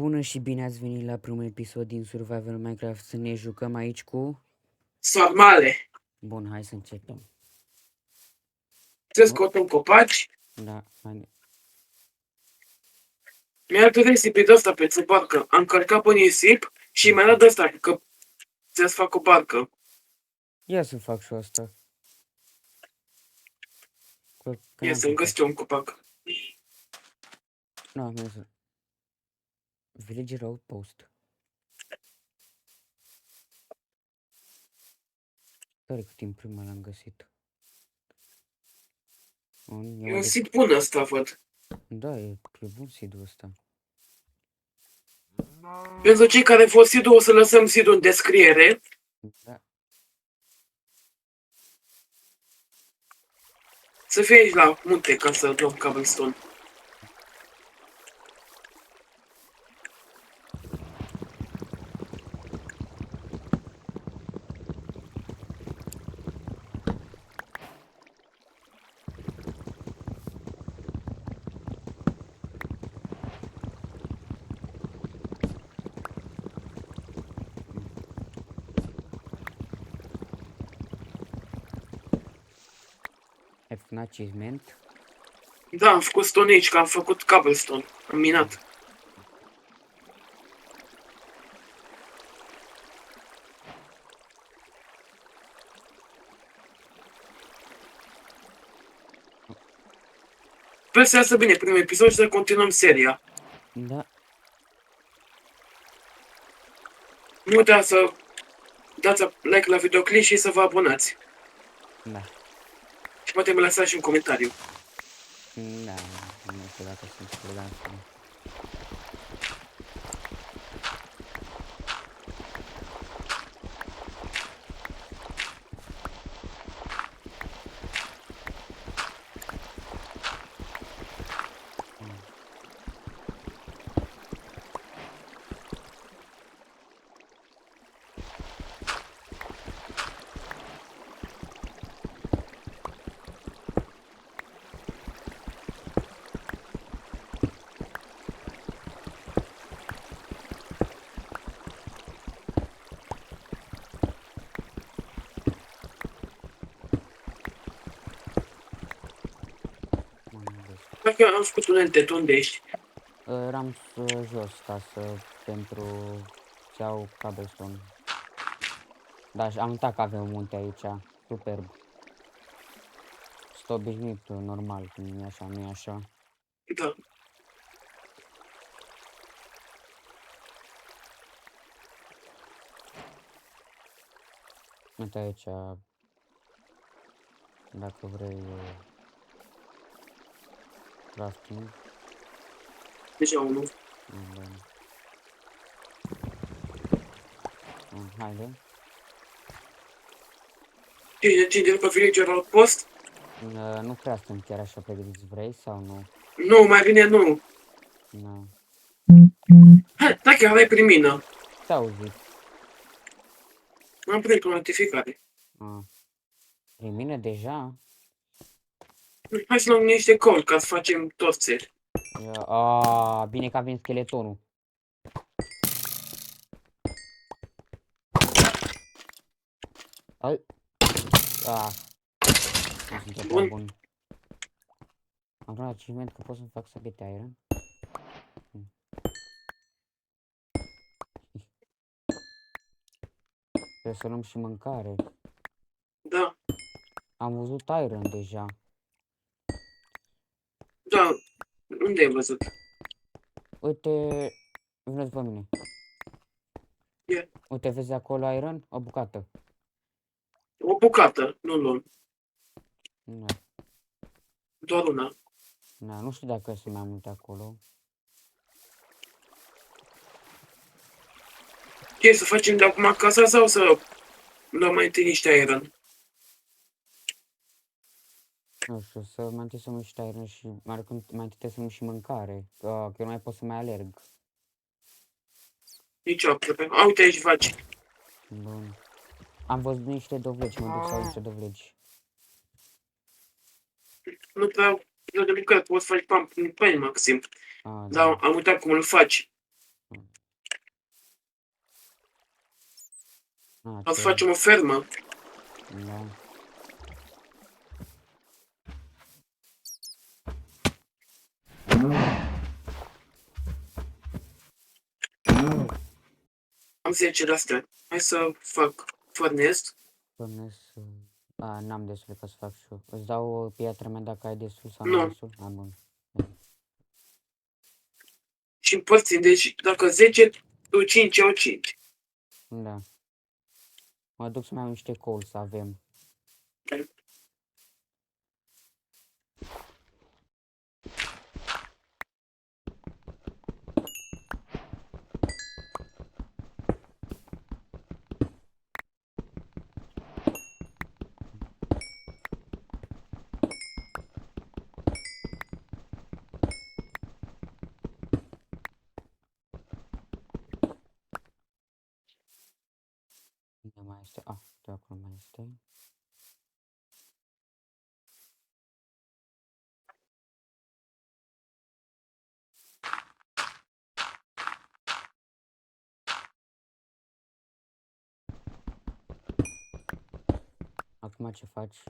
Bună și bine ați venit la primul episod din Survival Minecraft. Să ne jucăm aici cu... Sarmale. Bun, hai să începem. Trebuie să căutăm copaci. Da, hai. Mi-a dat nisip de ăsta pe barcă. Am călcat pe nisip și mi-a dat de ăsta, că trebuie să fac o barcă. Ia să fac și asta. Ia să-mi găsesc eu un copac. Nu, am să... Villager Outpost. Tare cât timp prima l-am găsit. E un sit bun ăsta, văd. Da, e bun seed-ul ăsta. Pentru cei care vor seed-ul, o să lăsăm seed-ul în descriere. Da. Să fie aici la munte ca să luăm cobblestone. Ai făcut un achievement. Da, am făcut stone aici, că am făcut cobblestone. Am minat. Sper să iasă bine primul episod și să continuăm seria. Da. Nu uitați să dați like la videoclip și să vă abonați. Da. Și poate mă lăsați și un comentariu. Da, nu știu dacă sunt legați. Dacă am făcut unelte, tu unde ești? Eram jos ca să... pentru... să iau cobblestone. Da, și am uitat că avem munte aici. Superb. Sunt obișnuit normal, nu e așa, nu e așa. Da. Uite aici, dacă vrei crafting. Deja unul. Haide. Cine după villager outpost? Nu prea sunt chiar așa pregătiți, vrei sau nu? Nu, mai bine nu. Nu. Hai, dacă aveai prin mină. Te auzi. Am primit o notificare. Prin mine deja? Hai să luăm niște col ca să facem torțe. Bine că avem scheletonul. Ai. Nu sunt prea bun. Am luat achievement că pot să-mi fac sabete iron. Trebuie să luăm și mâncare. Da. Am văzut iron deja. Da. Unde ai văzut? Uite, vino după mine. Yeah. Uite, vezi acolo iron? O bucată. O bucată, nu luăm. Da. Doar una. Da, nu știu dacă sunt mai multe acolo. Ce, să facem de acum casa sau să luăm mai întâi niște iron? Nu știu, să mai întâi să-mi și iron și mai întâi trebuie să-mi și mâncare. Că eu nu mai pot să mai alerg. Nici o problemă. A, uite aici vaci. Bun. Am văzut niște dovleci, mă duc să iau niște dovleci. Nu prea eu de lucrat, poți să faci pump maxim. Da. Dar am uitat cum îl faci. O să ce? facem o fermă. Da. Am 10 de astea. Hai să fac furnace. Furnace. N-am destul ca să fac și eu. Îți dau piatra mea dacă ai destul sau nu ai Nu. destul? Bun. Și împărțim. Deci dacă 10, tu 5, eu 5. Da. Mă duc să mai iau niște coal să avem. Unde mai este? De acolo mai este. Acum ce faci?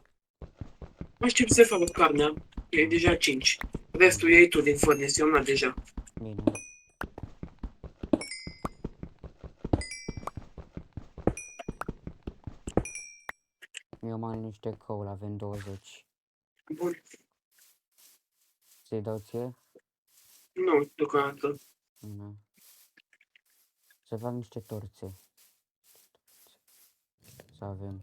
Aștept să fac carnea. E deja 5. Restul iei tu din furnace. Eu n-am deja. Bine. Eu mai am niște coal, avem 20. Bun. Să-i dau ție? Nu, deocamdată. Da. Să fac niște torțe. Să avem.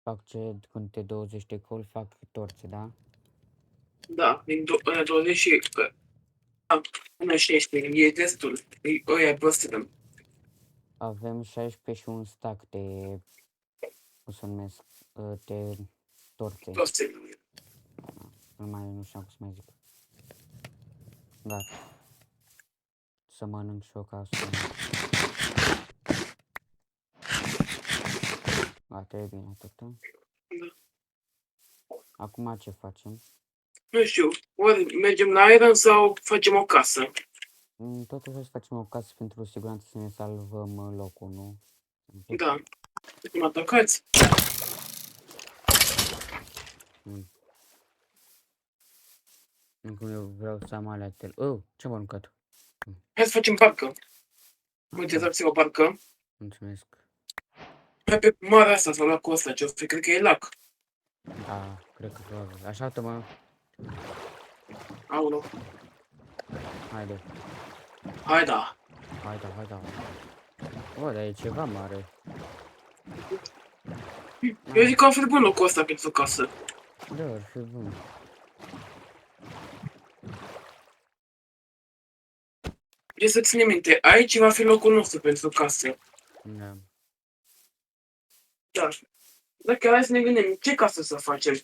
Fac ce când 20 de coal, fac torțe, da? Da, din 20 și... Până 16, e destul. Oia păstrăm. Avem 16 și un stack de, cum să numesc, de torțe. Toți. Nu știu cum să mai zic. Gata. Să mănânc și eu ca să... Gata, e bine atât. Da. Acum ce facem? Nu știu, ori mergem la Iron sau facem o casă. Totuși o să facem o casă pentru siguranță să ne salvăm locul, nu? Da. Suntem atacați. Încă eu vreau să am alea ce-am aruncat? Hai să facem barcă. Uite, dați o barcă. Mulțumesc. Hai pe marea asta sau lacul ăsta, ce o fi, cred că e lac. Da, cred că probabil. Așa mă. Aolo. Haide. Hai da. Haide. Bă, dar e ceva mare. Eu zic că ar fi bun locul ăsta pentru casă. Da, ar fi bun. Trebuie să ținem minte, aici va fi locul nostru pentru casă. Da. Da. Dacă hai să ne gândim, ce casă să facem?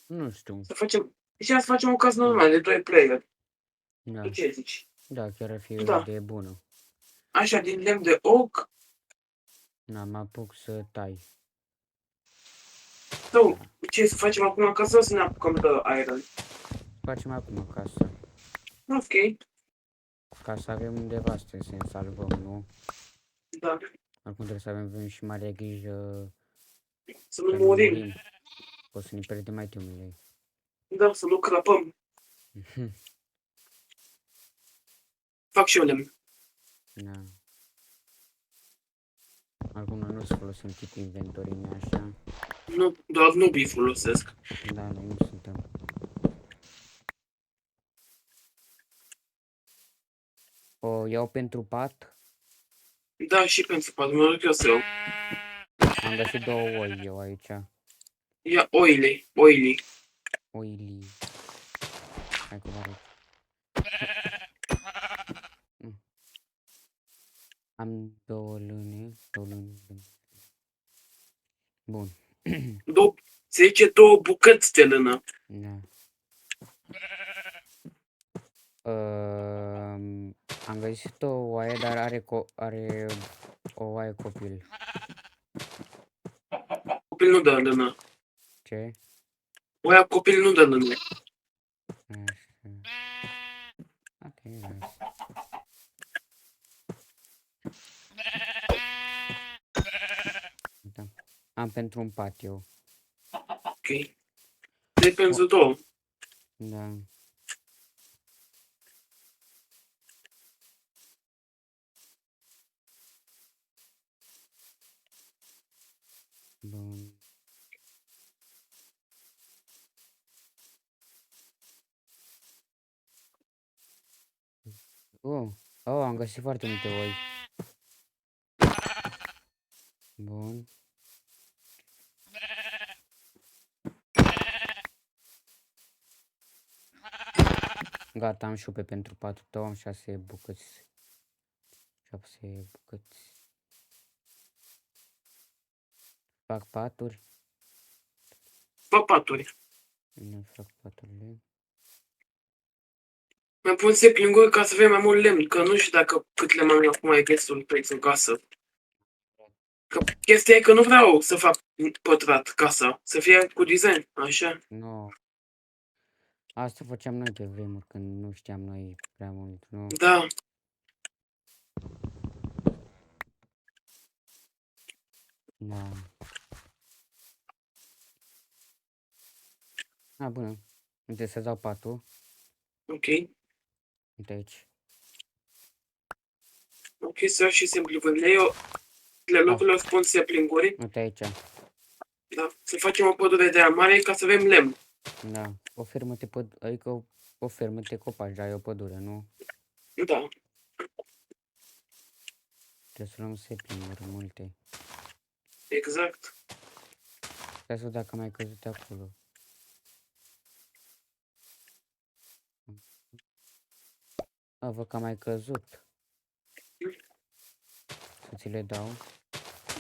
Nu știu. Să facem... Și să facem o casă normală de 2 player. Da. Tu ce zici? Da, chiar ar fi o Da. idee bună. Așa, din lemn de oak. Da, mă apuc să tai. Sau ce să facem acum ca să ne apucăm de iron? Facem acum acasă. Ok, Ca să avem undeva să ne salvăm, nu? da. Acum trebuie să avem și mare grijă Să să nu nu murim. murim. O să ne pierdem itemele. Da, să nu crăpăm. Fac și eu lemn. Da. Acum nu să folosim tip inventorii așa. Nu, doar nubii folosesc. Da, noi nu suntem. O iau pentru pat. Da, și pentru patru, mă duc eu să iau. Am găsit 2 oi eu aici. Ia oile. Oili. Hai că vă arăt. Am 2 lâne. Bun. Se zice 2 bucăți de lână. Da. Am găsit o oaie, dar are o oaie copil. copil nu dă lână. Ce? Oia copil nu dă lână. Așa. Ok, las. Da. Am pentru un patio. Ok. De pentru două. Da. Bun. Am găsit foarte multe oi. Bun. Gata, am șupe pentru patul tău, am 6 bucăți. 6 bucăți. Fac paturi. Fă paturi. Nu fac paturile. Mi-am pus seplinguri ca să avem mai mult lemn, că nu știu dacă cât lemn am acum e destul preț în casă. Că chestia e că nu vreau să fac pătrat casa, să fie cu design, așa. Nu. Asta făceam noi pe vremuri, când nu știam noi prea mult, nu? Da, Da. Bună. Uite, să dau patul. ok. Uite aici. Ok, să fac și semplifurile. Eu le locurilor spun seplinguri, Uite aici. da. Să facem o pădure de aia mare ca să avem lemn. Da. O fermă te adică o fermă te copaci, dar e o pădure, nu? Da. Trebuie să luăm seplinguri multe. Exact. Stai să văd dacă am mai căzut acolo. Văd că am mai căzut. Să ți le dau.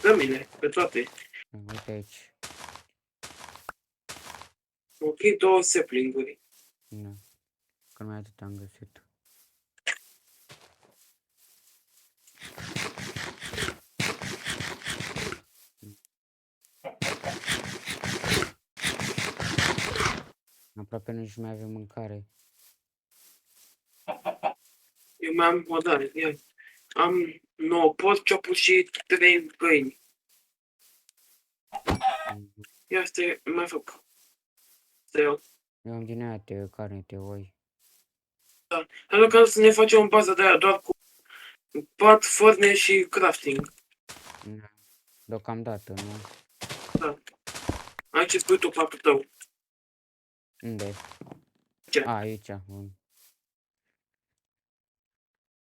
Dă-mi-le, pe toate. Uite aici. Ok, două seplinguri. Da. Că numai atât am găsit. Aproape nici nu mai avem mâncare. Eu mai am o dare, ia. Am 9 porci și 3 găini. Ia stai, mai fac. Stai eu. Eu am din aia carne, oi. Da. Hai ca să ne facem o bază de aia doar cu pat, forne și crafting. Da. Deocamdată, nu? Da. Aici spui tu patul tău. Unde? Ce? Aici. Bun.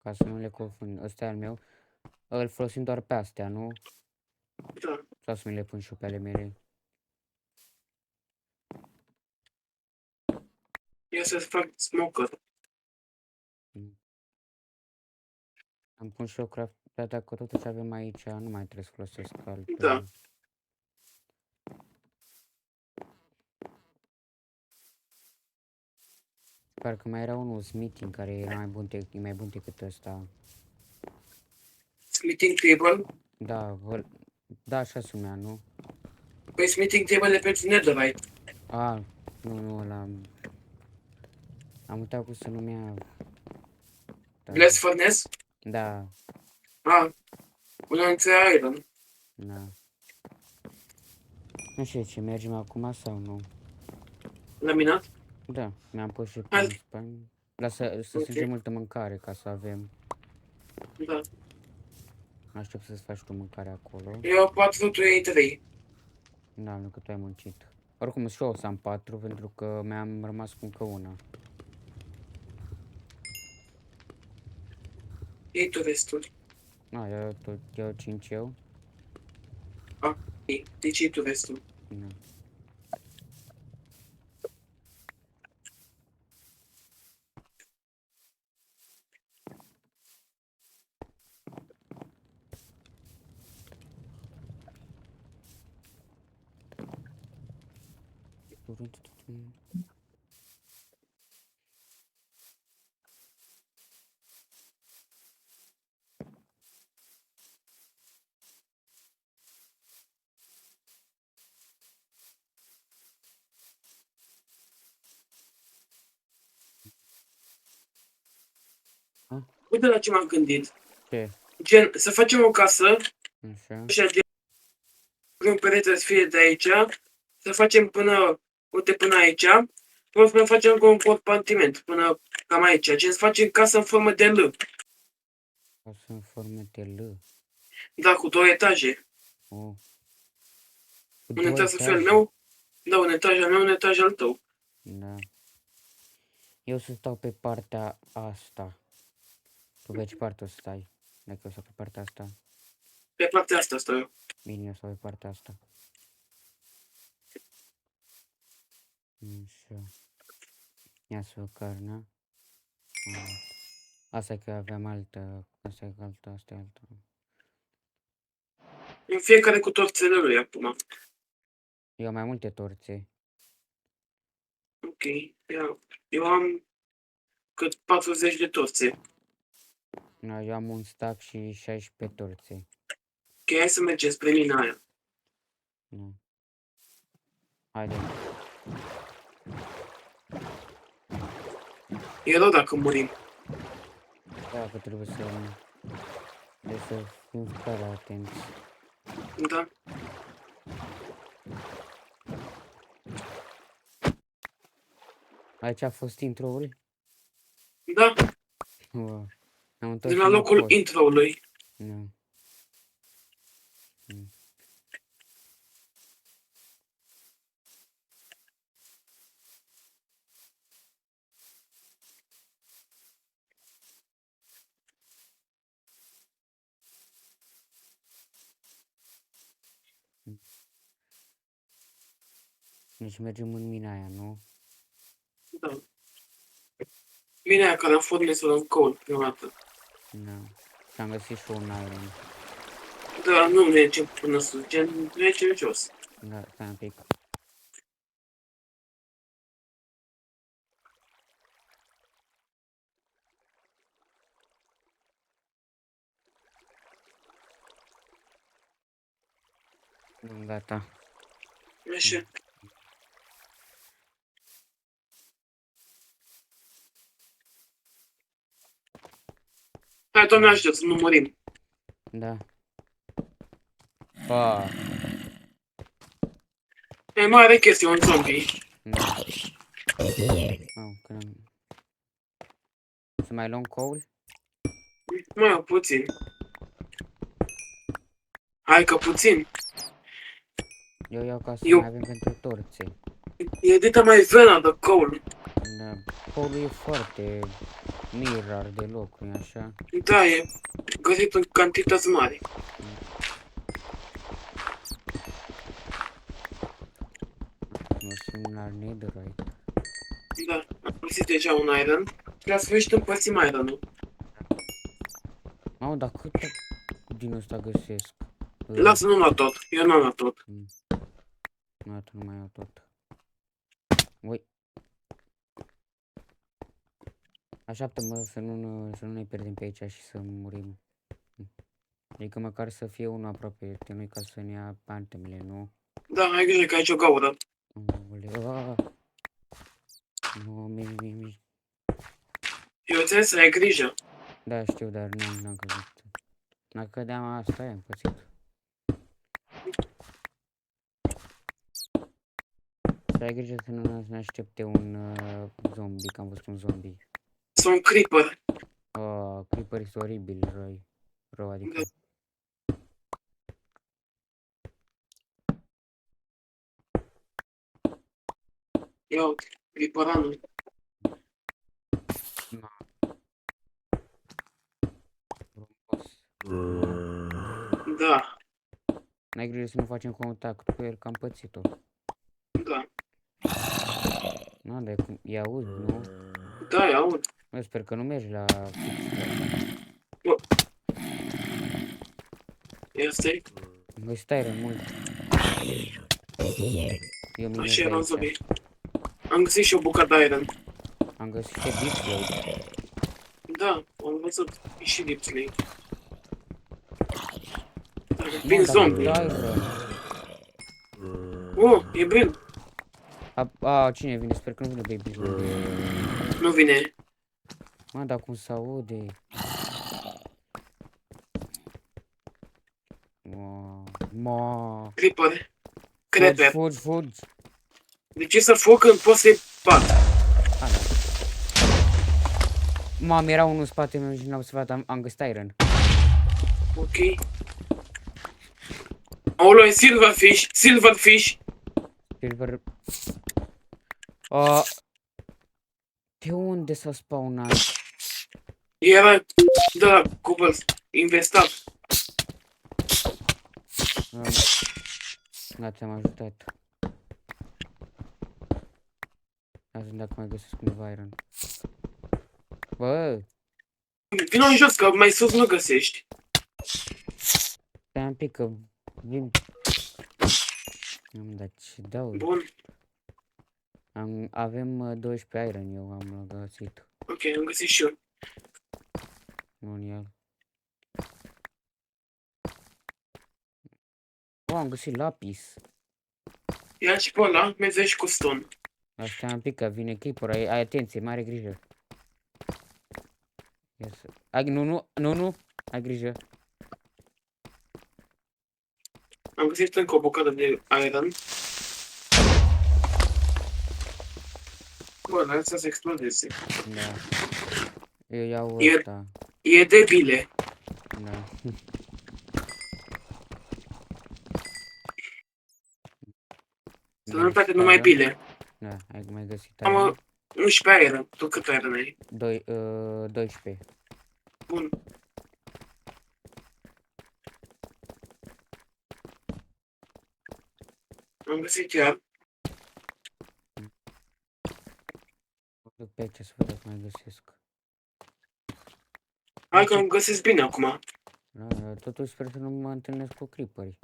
Ca să nu le confund. Ăsta e al meu. Îl folosim doar pe astea, nu? Da. Sau să mi le pun și eu pe ale mele. Ia să fac smoker. Am pus și eu craft, dar dacă tot ce avem aici, nu mai trebuie să folosesc altul. Da. Parcă mai era unul smithing care era mai bun decât ăsta. Smithing table. Da, da, așa se numea, nu? Păi smithing table e pentru netherite. Nu, ăla... Am uitat cum se numea... Da. Blast furnace? Da, Una între iron. da. Nu știu ce, mergem acum sau nu? Laminat? Da, mi-am pus și Hai. pe spani. Lasă să strângem multă mâncare ca să avem. Da. Aștept să-ți faci tu mâncare acolo. Eu 4, tu iei 3. Da, nu că tu ai muncit. Oricum și eu o să am 4 pentru că mi-am rămas cu încă una. Iei tu restul. Eu 5 eu. Deci iei tu restul. Da. Uite la ce m-am gândit. Ce? Gen, să facem o casă, Așa. așa, gen, un perete să fie de aici, să facem până, uite, până aici, până facem încă un compartiment, până cam aici, gen, să facem casă în formă de L, O să în formă de L. da, cu 2 etaje. O. Cu Un două etaj să fie al etaje. meu, da, un etaj al meu, un etaj al tău. Da. Eu să stau pe partea asta. Tu pe ce parte o să stai? Dacă eu stau pe partea asta. Pe partea asta stau eu. Bine, eu stau pe partea asta. Așa. Ia să o carnea. Asta e că aveam altă. Asta e altă, asta e altă. În fiecare cu torțele lui acum. Eu am mai multe torțe. Ok, eu am cât 40 de torțe. Da, eu am un stack și 16 torțe. Ok, hai să mergem spre mina aia. Da. Haide. E rău dacă murim. Da, că trebuie să fim tare atenți. Da? Aici a fost intro-ul? Da? Wow. Am De întors la locul înapoi. intro-ului. Da. Deci mergem în mina aia, nu? Da. Bine aia care am fost mesul în col prima dată. Da. Și am găsit și un iron. Da, nu mergem până sus, gen, mergem jos. Da, stai un pic. Gata. Așa. Hai, Doamne ajută să nu murim. Da. Ah, E mare chestie, un zombie. da. Oh, să mai luăm coal? Mai au puțin. Hai că puțin. Eu iau ca să Eu- mai avem pentru torțe. E dita mai vena de coal. Da. Coal e foarte mirar de loc, nu așa? Da, e găsit în cantități mari. Nu sunt la netherite. Da, am găsit deja un iron. Și la sfârșit împărțim iron-ul. Au, dar cât din ăsta găsesc? Lasă, nu la tot. Eu n-am la tot. Gata, nu mai iau tot. Ui. Așteaptă-mă să nu ne pierdem pe aici și să murim. Adică măcar să fie unul aproape de noi ca să ne ia pantemele, nu? Da, ai grijă că aici o gaură. Aoleu. Nu, mi. Eu ți să ai grijă. Da, știu, dar n-am căzut. Dacă cădeam, asta e, am pățit. Să ai grijă să nu ne aștepte un zombie, că am văzut un zombie. Sunt un creeper. Oh, creeper este oribil, rău, adică. Ia uite, creeperanul. Frumos. Da, N-ai grijă să nu facem contact cu el, că am pățit-o. da. Nu, dar e aud, nu? Da, ia aud. Eu sper că nu mergi la... Ia stai. Băi, stai rău mult. Eu minez Așa era un aici. zombie. Am găsit și o bucată de iron. Am găsit și deep. Da, am văzut. E și lipsley. Mă, Vin dar zombie. dai, rău. Oh, e bine. Cine vine? Sper că nu vine baby zombie. Nu vine. Mă, dar cum se aude? Ma. Creeper. Fugi, Creeper. fugi, fugi. De ce să fug când pot să-i bat? Ala. Mamă, era unul în spate meu și n-am să vadă, am găsit iron. Ok. Aolo, e silverfish. Silverfish. Silver. De unde s-a spawnat? Era de la cupăl investat. Da, ți-am ajutat. Azi dacă mai găsesc undeva iron. Bă, Vino în jos, că mai sus nu găsești. stai un pic că vin. Am dat ce dau. Bun. Avem 12 iron, eu am găsit. Ok, am găsit și eu. Nu în el. Am găsit lapis. Ia și pe ăla, mergești cu stone. Asta un pic că vine creeper, ai atenție, mare grijă. Yes. Nu, ai grijă. Am găsit încă o bucată de iron. Bă, lăsa să explodeze. Da. Eu iau E- ăsta. E de bile. Da. Să nu uite numai bile. Da, ai mai găsit Am iron? 11 iron. Tu cât iron ai? 12. Bun. Am găsit iar. Mă duc pe aici să văd dacă mai găsesc. Hai că am găsit bine acum. Da, totuși sper să nu mă întâlnesc cu creeperi.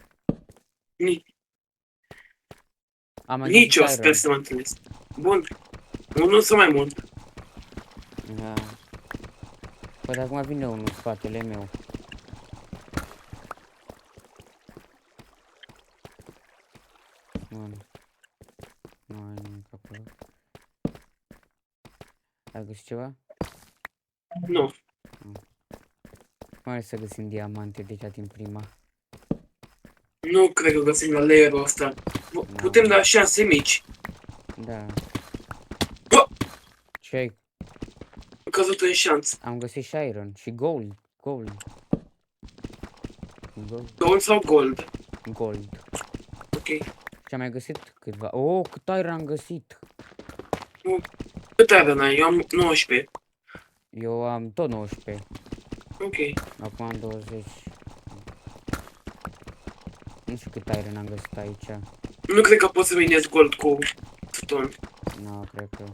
Am mai Nici eu găsit sper iron. să mă întâlnesc. Bun. Unul sau mai mult. Da. Păi dacă mai vine unul în spatele meu. Bun. Nu ai nimic acolo. Ai găsit ceva? Nu. Mai să găsim diamante deja din prima. Nu cred că găsim la layerul ăsta. Putem da șanse mici. Da. Bă! Ce ai? Am căzut în șanț. Am găsit și iron și gold. Gold. Gold sau gold? Gold. Ok. Și am mai găsit câteva. Oh, cât iron am găsit. Cât iron ai? Eu am 19. Eu am tot 19. Ok. Acum am 20. Nu știu cât iron am găsit aici. Nu cred că poți să minezi gold cu stone. Nu, cred că.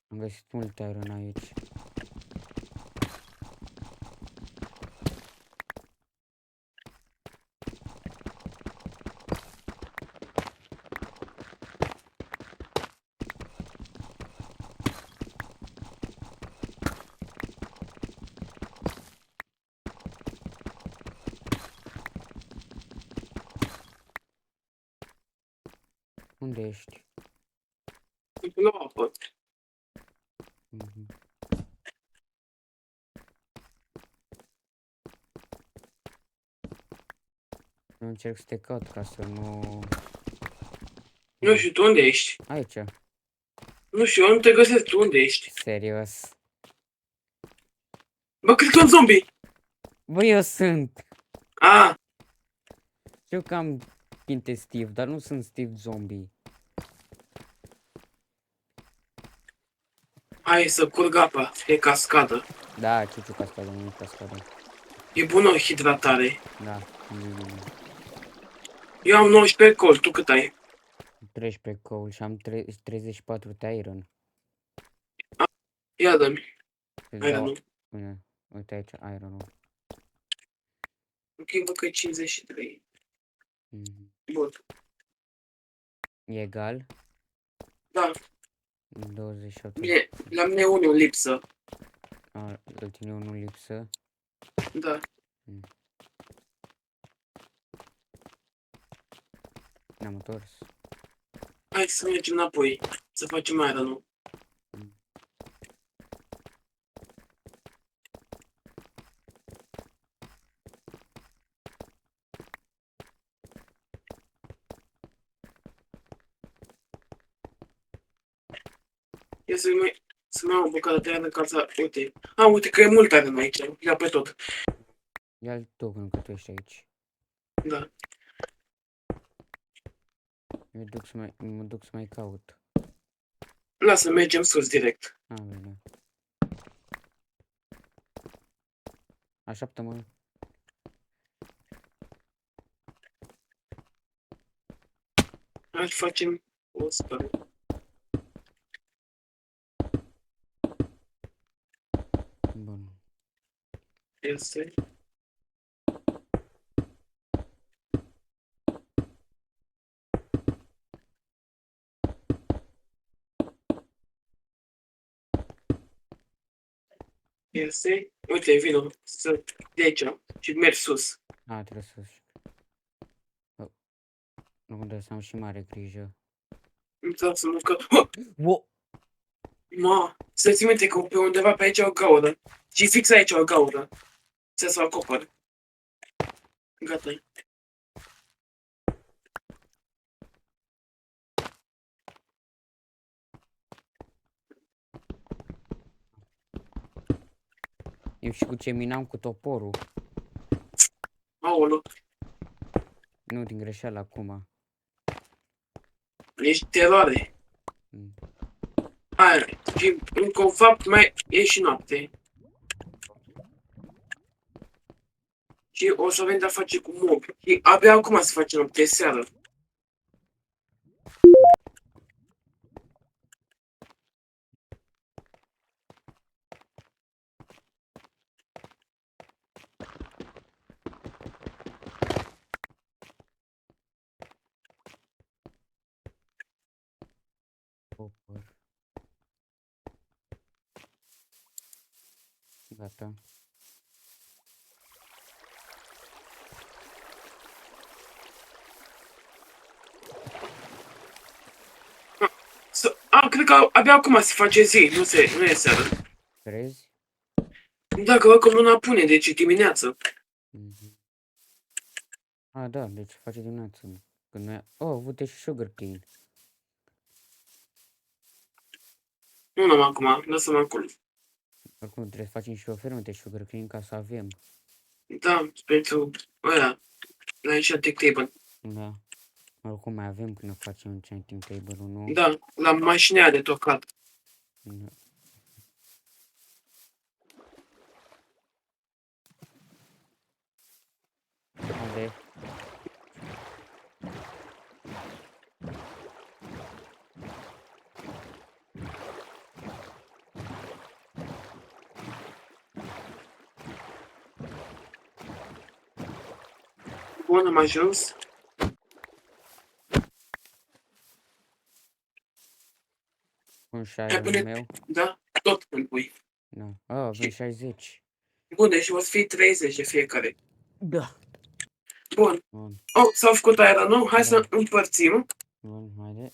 Am găsit mult iron aici. Unde ești? La apă. Mhm. Eu încerc să te caut ca să nu... Nu știu, tu unde ești? Aici. Nu știu, eu nu te găsesc. Tu unde ești? Serios. Bă, cred că un zombie! Bă, eu sunt. Ah, Știu că am pinte Steve, dar nu sunt Steve zombie. hai să curg apa. E cascadă. Da, ciuciu cascadă, nu cascadă. E bună o hidratare. Da. Eu am 19 col. Tu cât ai? 13 coal și am 34 de iron. Ia dă-mi. Îți Hai, dau- nu. Bine, uite aici iron-ul. Ok, văd că e 53. Mhm. Bun. E egal? Da, 28. bine. La mine unul în lipsă. Îl ține unul lipsă. Da. Ne-am întors. Hai să mergem înapoi. Să facem iron-ul. Ia să-mi iau o bucată de teren ca să... Uite. Uite că e mult teren aici. Ia pe tot. Ia-l tu când că tu ești aici. Da. Mă duc să mai caut. Lasă, mergem sus direct. Bine. Așteaptă-mă. Hai să facem o speră. Bun. Este. Este. Uite, vino de aici și mergi sus. Trebuie să... Nu dă să am și mare grijă. Îmi dau să că... Wo! Să ți minte că pe undeva pe aici e o gaură. Și fix aici e o gaură. Să acopăr. Gata. Eu și cu ce minam cu toporul. Aolo. Nu, din greșeală acum. Ești teroare. Mm. Și încă un fapt mai e și noapte. Și o să avem de-a face cu mob. Și abia acum se face noapte, seară. Topor. Gata. Cred că abia acum se face zi, nu e seară. Crezi? Dacă văd că luna pune, deci e dimineață. Da, deci face dimineață. Când noi... uite și sugar cane. Nu l-am acum, lasă-mă acolo. Oricum trebuie să facem și o fermă de sugar cane ca să avem. Da, pentru ăia, la enchanting table. Da. Oricum mai avem când facem enchanting table-ul, nu? Da, la mașina de tocat. Da. Haide. Bun, am ajuns. Un șaiul meu. Da, tot îmi pui. Da. Avem 60. Bun, deci o să fie 30 de fiecare. Da. Bun. Bun. S-a făcut aia, nu? Hai Da. să împărțim. Bun, haide.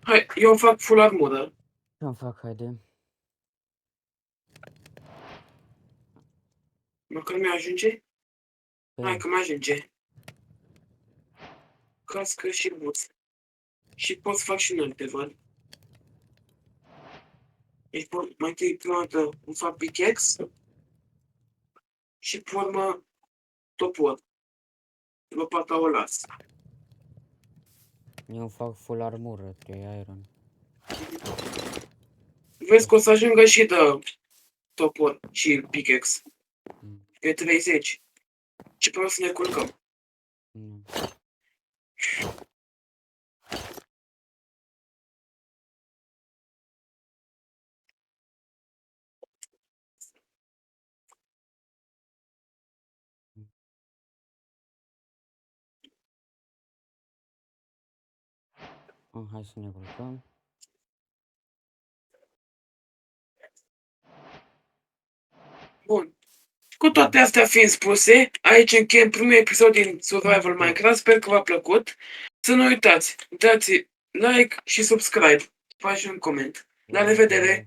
Hai, eu fac full armură. Ce-am fac, haide. Măcar mi-ajunge? Pe Hai că mi-ajunge. Cască și buț. Și pot să fac și înalte, văd. Deci mai întâi prima dată îmi fac pickaxe și pe urmă topor. Lopata o las. eu fac full armură, 3 iron. Vezi că o să ajungă și de topor și pickaxe. Mm. E 30. Și până să ne culcăm. Mm. Hai să ne culcăm. Bun. Cu toate astea fiind spuse, aici încheiem primul episod din Survival Minecraft. Sper că v-a plăcut. Să nu uitați, dați like și subscribe. Faci un coment. La revedere!